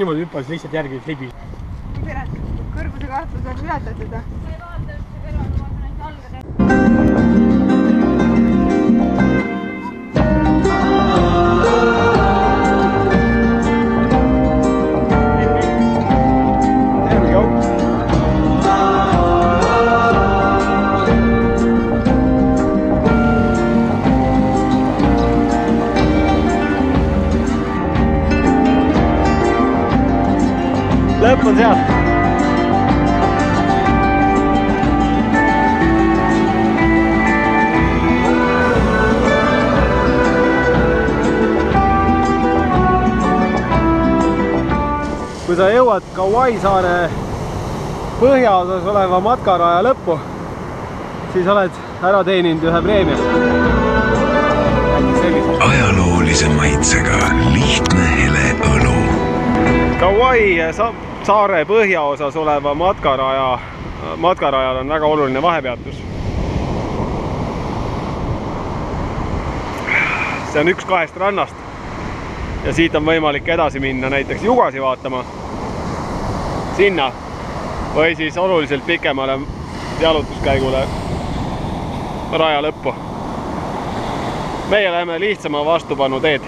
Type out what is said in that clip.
niimoodi hüppas lihtsalt järgi klibi. Kõrguse kahtlus on ületatud. Sa ei vaata üldse veloga, vaata näiteks alla teha. There we go. Lõpp on seal. Kui sa jõuad Kauai saare põhjaosas oleva matkaraja lõppu, siis oled ära teeninud ühe preemia. Ajaloolise maitsega lihtne hele õlu. Kauai saare põhjaosas oleva matkarajal on väga oluline vahepeatus. See on üks kahest rannast ja siit on võimalik edasi minna näiteks Jugasi vaatama sinna või siis oluliselt pikemale jalutuskäigule raja lõppu. Meie läheme lihtsama vastupanu teed.